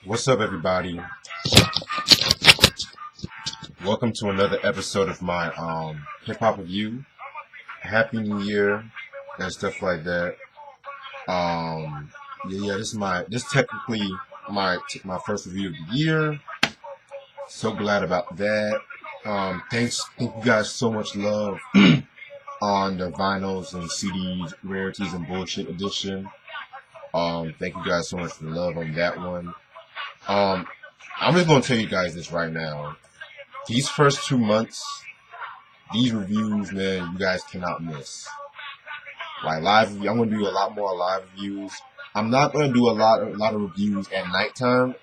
What's up, everybody? Welcome to another episode of my hip hop review. Happy New Year and stuff like that. Yeah, this is technically my first review of the year. So glad about that. Thank you guys so much love on the vinyls and CDs, rarities and bullshit edition. Thank you guys so much for the love on that one. I'm just gonna tell you guys this right now. These first 2 months, these reviews, man, you guys cannot miss. Like I'm gonna do a lot more live reviews. I'm not gonna do a lot of reviews at nighttime,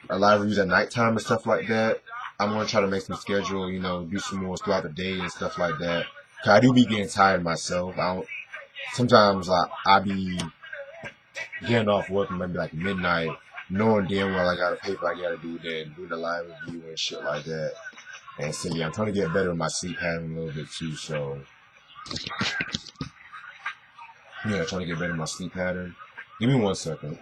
and stuff like that. I'm gonna try to make some schedule, do some more throughout the day and stuff like that. Cause I do be getting tired myself. Sometimes I be getting off work maybe like midnight, knowing damn well I got a paper I gotta do, then do the live review and shit like that. And so yeah, I'm trying to get better with my sleep pattern a little bit too. So yeah, trying to get better with my sleep pattern. Give me 1 second.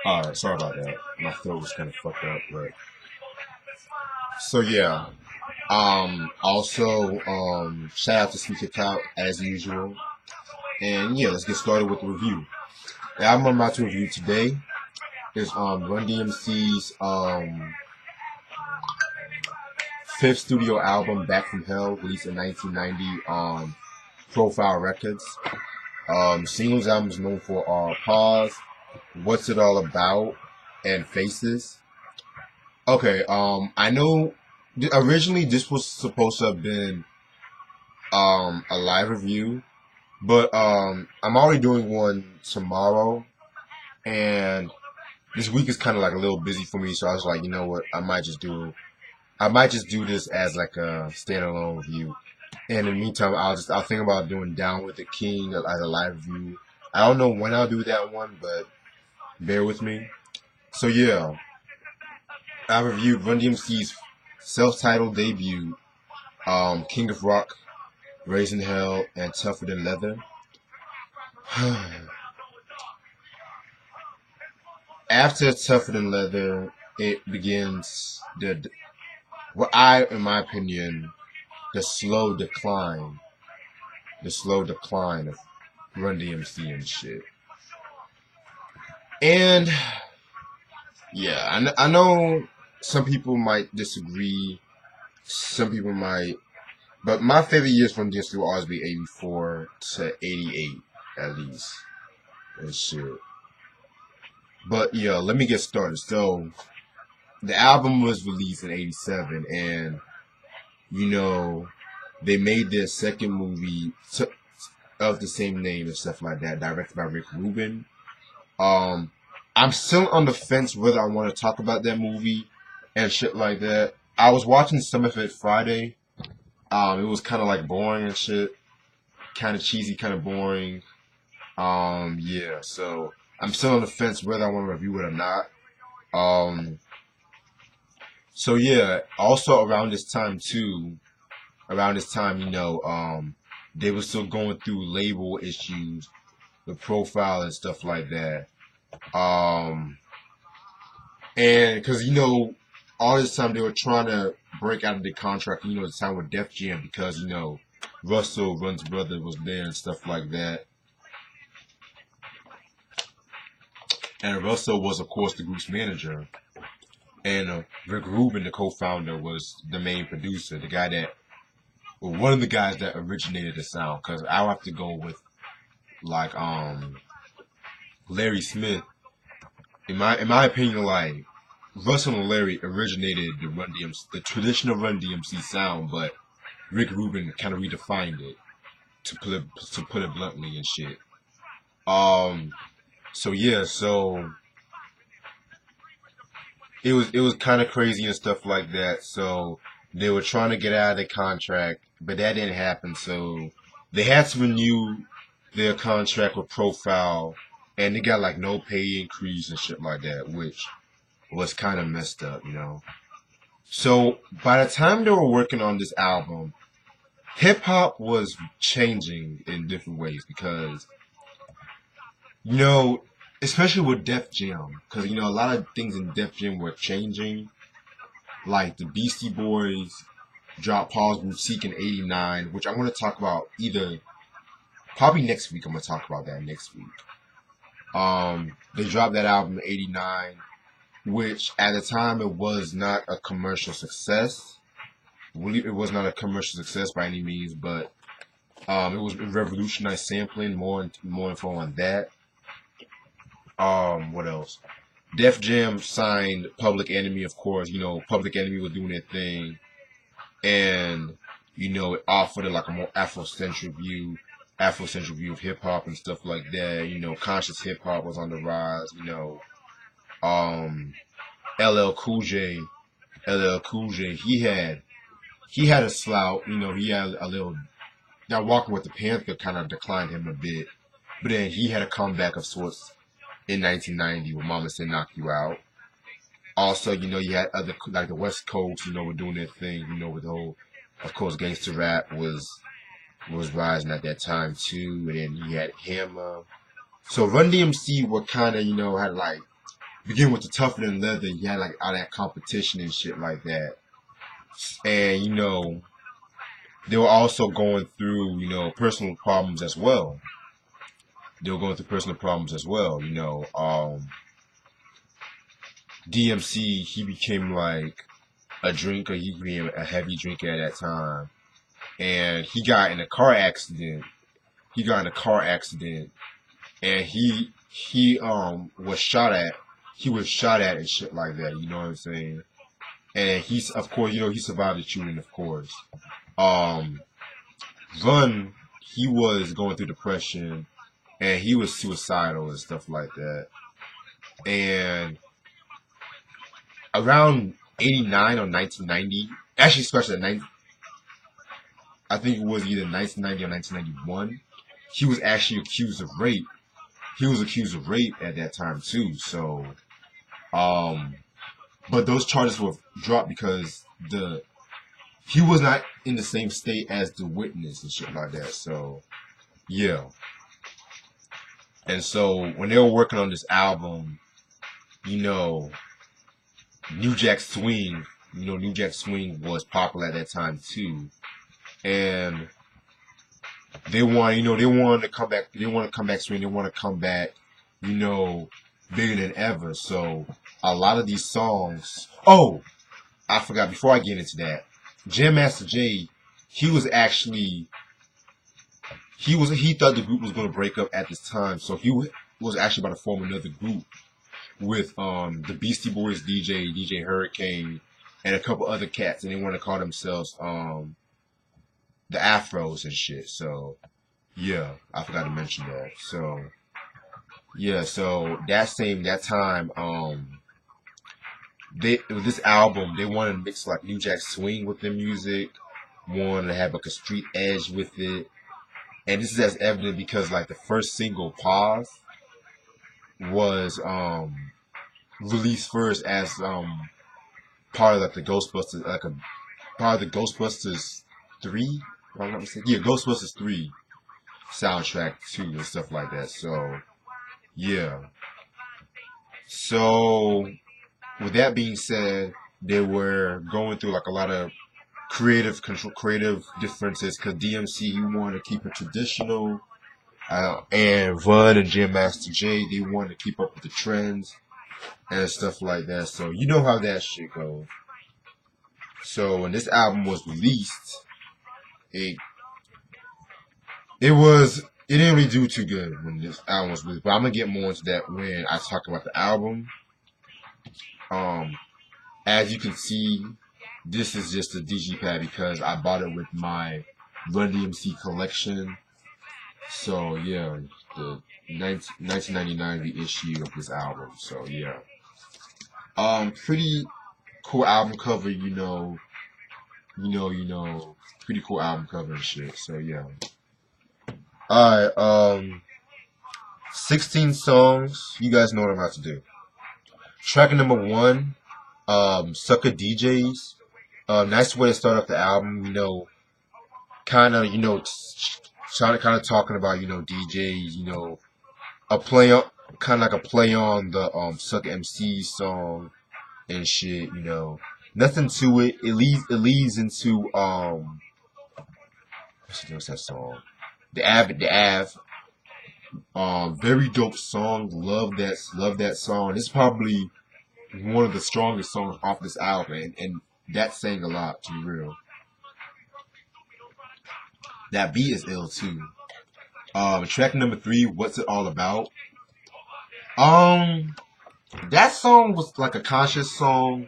Alright, sorry about that. My throat was kind of fucked up, but so yeah. Also, shout out to Sneak Out as usual. And yeah, let's get started with the review. The album I'm about to review today is RUN-D.M.C's fifth studio album, Back from Hell, released in 1990 on Profile Records. Singles albums known for are Pause, What's It All About, and Faces. Okay, I know originally this was supposed to have been a live review, but I'm already doing one tomorrow, and this week is kind of like a little busy for me, so I was like, you know what, I might just do this as like a standalone review. And in the meantime, I'll think about doing Down with the King as a live review. I don't know when I'll do that one, but bear with me. So yeah, I reviewed RUN-D.M.C's self-titled debut, King of Rock, Raising Hell, and Tougher Than Leather. After Tougher Than Leather, it begins in my opinion, the slow decline of RUN-D.M.C and shit. And yeah, I know some people might disagree, some people might, but my favorite years from this will always be 84 to 88 at least and shit. But yeah, let me get started. So the album was released in 87, and they made their second movie of the same name and stuff like that, directed by Rick Rubin. I'm still on the fence whether I want to talk about that movie and shit like that. I was watching some of it Friday. It was kind of like boring and shit, kind of cheesy, kind of boring. Yeah, so I'm still on the fence whether I want to review it or not. So yeah, also around this time, they were still going through label issues, the Profile and stuff like that. And because all this time they were trying to break out of the contract, the time with Def Jam, because Russell, Run's brother, was there and stuff like that. And Russell was, of course, the group's manager. And Rick Rubin, the co-founder, was the main producer, one of the guys that originated the sound. Because I'll have to go with, like, Larry Smith. In my opinion, like, Russell and Larry originated the traditional RUN-D.M.C sound, but Rick Rubin kind of redefined it, to put it bluntly and shit. So yeah, it was kind of crazy and stuff like that. So they were trying to get out of the contract, but that didn't happen. So they had to renew their contract with Profile and they got like no pay increase and shit like that, which was kind of messed up, you know. So by the time they were working on this album, hip hop was changing in different ways because, you know, especially with Def Jam, because you know a lot of things in Def Jam were changing. Like the Beastie Boys dropped Paul's Boutique in '89, which I'm going to talk about either probably next week. I'm going to talk about that next week. They dropped that album in '89, which at the time it was not a commercial success. It was not a commercial success by any means, but it was revolutionized sampling. More info on that. What else? Def Jam signed Public Enemy, of course. You know, Public Enemy was doing their thing, and you know, it offered like a more Afrocentric view of hip hop and stuff like that. You know, conscious hip hop was on the rise. You know, um, LL Cool J, he had a slout. You know, he had a little. Now, Walking with the Panther kind of declined him a bit, but then he had a comeback of sorts in 1990 with Mama Said Knock You Out. Also, you know, you had other, like the West Coast, you know, were doing their thing, you know, with the whole, of course, gangster rap was rising at that time too, and then you had Hammer. So Run-D.M.C were kind of, you know, had like, begin with the Tougher Than Leather, you had like all that competition and shit like that. And, you know, they were also going through, you know, personal problems as well. They were going through personal problems as well, you know. DMC, he became like a drinker. He became a heavy drinker at that time, and he got in a car accident. He got in a car accident, and he was shot at. He was shot at and shit like that. You know what I'm saying? And he's, of course, you know, he survived the shooting, of course. Um, Run, he was going through depression, and he was suicidal and stuff like that. And around '89 or 1990, actually, especially I think it was either 1990 or 1991, he was actually accused of rape. He was accused of rape at that time too. So, um, but those charges were dropped because he was not in the same state as the witness and shit like that. So, yeah. And so when they were working on this album, you know, New Jack Swing, you know, New Jack Swing was popular at that time too, and they want, you know, they want to come back. They want to come back swing. They want to come back, you know, bigger than ever. So a lot of these songs. Oh, I forgot. Before I get into that, Jam Master Jay, he was actually he thought the group was going to break up at this time, so he was actually about to form another group with the Beastie Boys DJ Hurricane, and a couple other cats, and they want to call themselves the Afros and shit. So yeah, I forgot to mention that. So yeah, so that time they with this album they wanted to mix like New Jack Swing with their music, wanted to have like a street edge with it, and this is as evident because like the first single Pause was released first as part of like the Ghostbusters, like a part of the Ghostbusters 3, if I'm not mistaken. Yeah, Ghostbusters 3 soundtrack too and stuff like that. So yeah. So with that being said, they were going through like a lot of creative differences because DMC, he wanted to keep it traditional, and Run and Jam Master Jay, they wanted to keep up with the trends and stuff like that. So you know how that shit goes. So when this album was released, it it didn't really do too good when this album was released. But I'm gonna get more into that when I talk about the album. As you can see, this is just a digipad because I bought it with my Run-D.M.C collection. So yeah, the 1999 reissue of this album. So yeah, pretty cool album cover. Pretty cool album cover and shit. So yeah. Alright, 16 songs. You guys know what I'm about to do. Track number 1, Sucker DJs. Nice way to start off the album. Kind of, trying to kind of talking about, DJs. A play on, kind of like a play on the Sucker MC song and shit. Nothing to it. It leads into what's that song? The Av. Very dope song. Love that song. It's probably one of the strongest songs off this album, and that's saying a lot, to be real. That beat is ill too. Track number 3, What's It All About? Um, that song was like a conscious song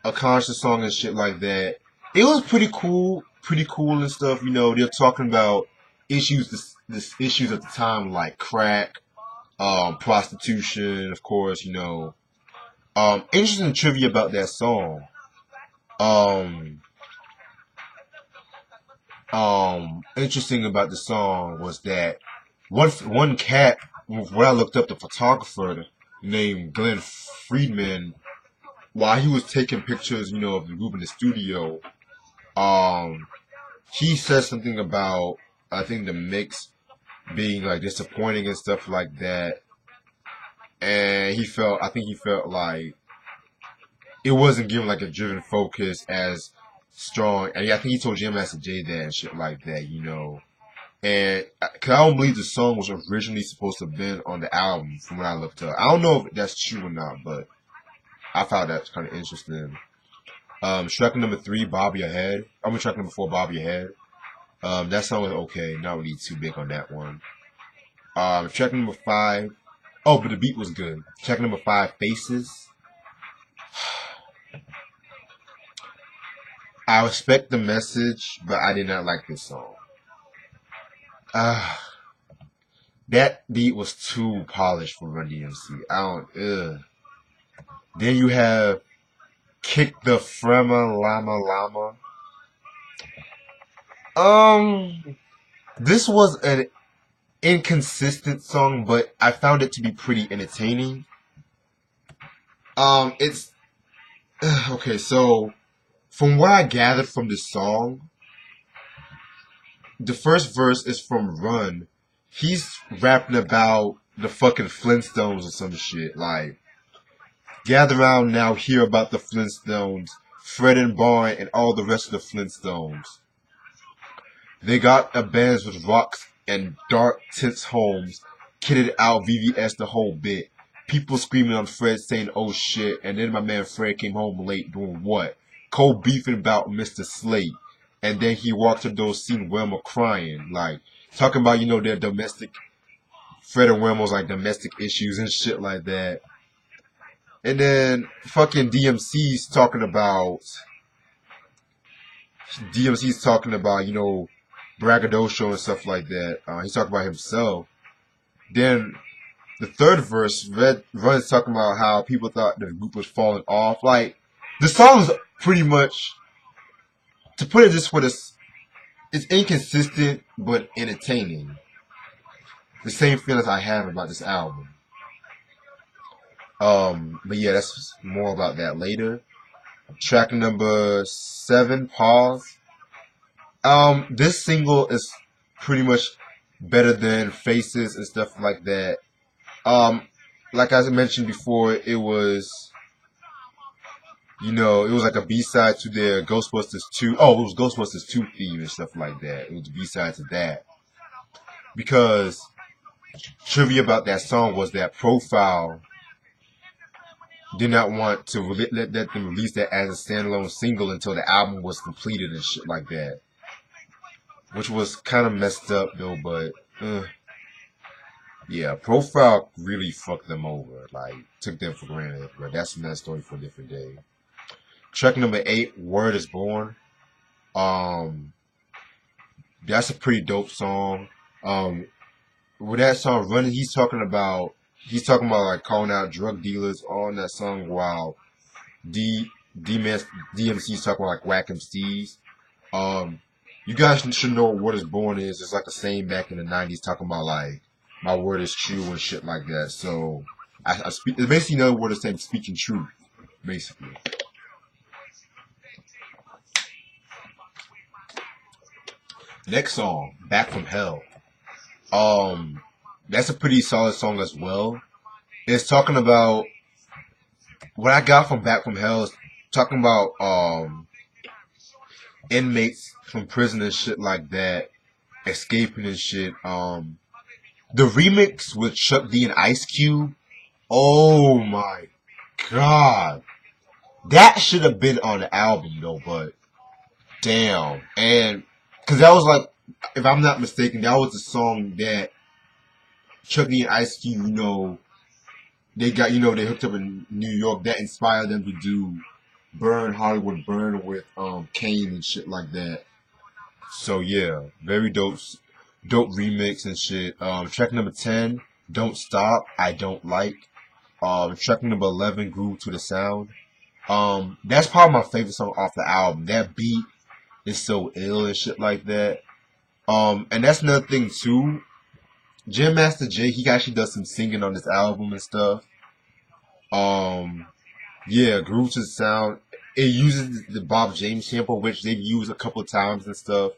and shit like that. It was pretty cool and stuff. They're talking about issues, this issues at the time like crack, prostitution, of course. Interesting trivia about that song. Um, Interesting about the song was that one cat, when I looked up, the photographer named Glenn Friedman, while he was taking pictures, of the group in the studio, um, he said something about, I think, the mix being like disappointing and stuff like that, and I think he felt like it wasn't given like a driven focus as strong, and I think he told Jam Master Jay that and shit like that. And cause I don't believe the song was originally supposed to have been on the album from what I looked up. I don't know if that's true or not, but I found that kind of interesting. Track number 3, Bob Your Head. Track number 4, Bob Your Head. That song was okay, not really too big on that one. Track number 5. Oh, but the beat was good. Track number 5, Faces. I respect the message, but I did not like this song. Uh, that beat was too polished for Run-D.M.C. I don't. Ugh. Then you have Kick the Frema Llama Llama. This was an inconsistent song, but I found it to be pretty entertaining. It's okay. So, from what I gathered from this song, the first verse is from Run. He's rapping about the fucking Flintstones or some shit. Like, gather round now, hear about the Flintstones, Fred and Barney, and all the rest of the Flintstones. They got bands with rocks and dark tense homes, kitted out VVS the whole bit. People screaming on Fred saying, oh shit, and then my man Fred came home late doing what? Cole beefing about Mr. Slate. And then he walked to those scenes Wilma crying, like, talking about, their domestic, Fred and Wilma's like domestic issues and shit like that. And then fucking DMC's talking about, braggadocio and stuff like that. He's talking about himself. Then the third verse, Run's talking about how people thought the group was falling off. Like, the song's pretty much, to put it this way, it's inconsistent but entertaining. The same feelings I have about this album. But yeah, that's more about that later. Track number 7, Pause. This single is pretty much better than Faces and stuff like that. Like I mentioned before, it was like a B-side to their Ghostbusters 2. Oh, it was Ghostbusters 2 theme and stuff like that. It was a B-side to that. Because trivia about that song was that Profile did not want to let them release that as a standalone single until the album was completed and shit like that. Which was kind of messed up though, but yeah, Profile really fucked them over. Like, took them for granted. But that's another story for a different day. Track number 8, Word Is Born. That's a pretty dope song. With that song running, he's talking about like calling out drug dealers on that song, while DMC's talking about like whack MCs. You guys should know what Word Is Born is. It's like a saying back in the 90s talking about like my word is true and shit like that. So I speak. It's basically another word of saying speaking truth, basically. Next song, Back from Hell. That's a pretty solid song as well. It's talking about what I got from Back from Hell is talking about inmates from prison and shit like that, escaping and shit. The remix with Chuck D and Ice Cube. Oh my god. That should have been on the album though, but damn. And cause that was like, if I'm not mistaken, that was the song that Chuck D and Ice Cube, they got, they hooked up in New York. That inspired them to do Burn Hollywood Burn with Kane and shit like that. So yeah, very dope remix and shit. Track number 10, Don't Stop, I Don't Like. Track number 11, Groove to the Sound. That's probably my favorite song off the album. That beat is so ill and shit like that. And that's another thing too. Jam Master Jay, he actually does some singing on this album and stuff. Yeah, Groove to the Sound. It uses the Bob James sample, which they've used a couple of times and stuff.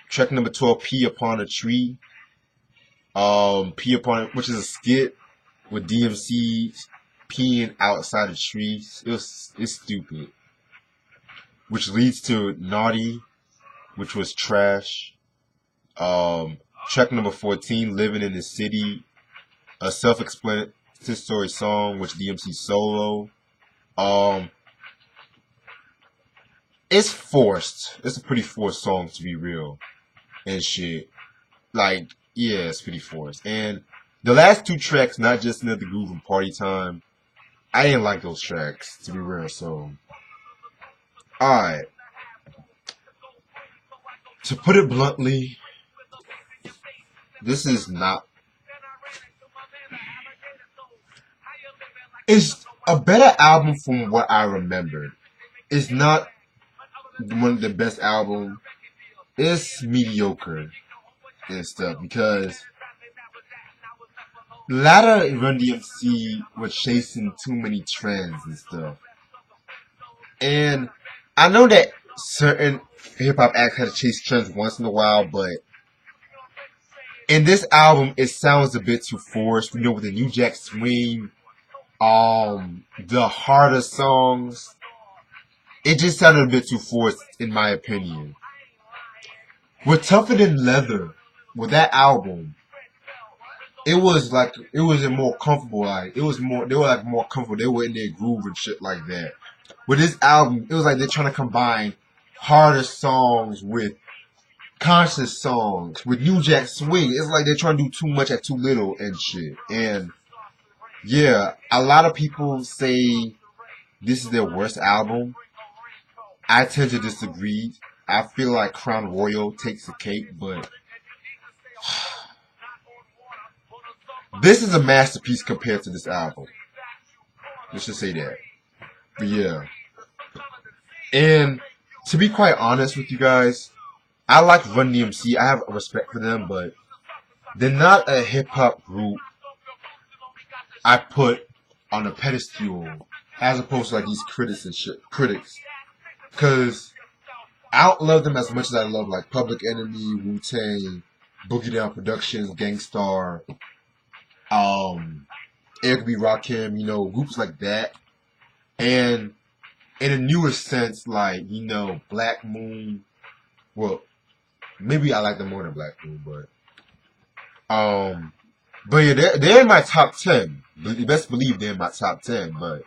Track number 12, Pee Upon a Tree. Pee Upon, which is a skit with DMC peeing outside of trees. It's stupid. Which leads to Naughty, which was trash. Track number 14, Living in the City. A self-explanatory song, which DMC solo. It's forced. It's a pretty forced song to be real. And shit. Like, yeah, it's pretty forced. And the last two tracks, Not Just Another Groove and Party Time, I didn't like those tracks, to be real, so. Alright. To put it bluntly, this is not. It's a better album from what I remember. It's not one of the best albums. It's mediocre and stuff because a lot of Run-D.M.C was chasing too many trends and stuff. And I know that certain hip hop acts had to chase trends once in a while, but in this album, it sounds a bit too forced. With the New Jack Swing, the harder songs, it just sounded a bit too forced, in my opinion. With Tougher Than Leather, with that album, it was a more comfortable, they were more comfortable, they were in their groove and shit like that. With this album, it was like they're trying to combine harder songs with conscious songs, with New Jack Swing. It's like they're trying to do too much at too little and shit. And yeah, a lot of people say this is their worst album. I tend to disagree. I feel like Crown Royal takes the cake, but this is a masterpiece compared to this album. Let's just say that. But yeah. And to be quite honest with you guys, I like Run-D.M.C. I have respect for them, but they're not a hip-hop group I put on a pedestal as opposed to like these critics and shit. Because I don't love them as much as I love like Public Enemy, Wu-Tang, Boogie Down Productions, Gangstar, Eric B. Rakim, groups like that. And in a newer sense, like, Black Moon. Well, maybe I like them more than Black Moon, but yeah, they're in my top 10. You best believe they're in my top 10, but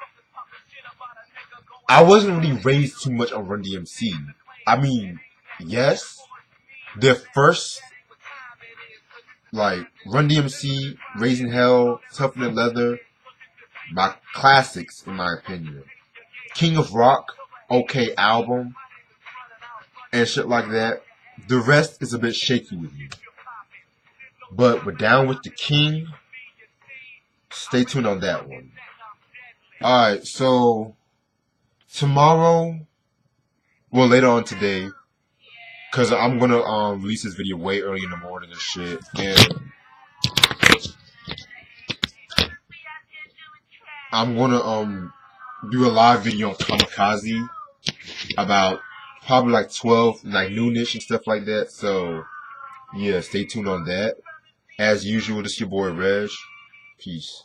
I wasn't really raised too much on Run-D.M.C. I mean, yes, their first, like, Run-D.M.C, Raising Hell, Tougher Than Leather, my classics, in my opinion. King of Rock, okay album, and shit like that. The rest is a bit shaky with me. But we're down with the King. Stay tuned on that one. Alright, so tomorrow, well, later on today, because I'm going to release this video way early in the morning and shit, and I'm gonna do a live video on Kamikaze about probably like 12, like noonish and stuff like that. So yeah, stay tuned on that. As usual, this is your boy Reg. Peace.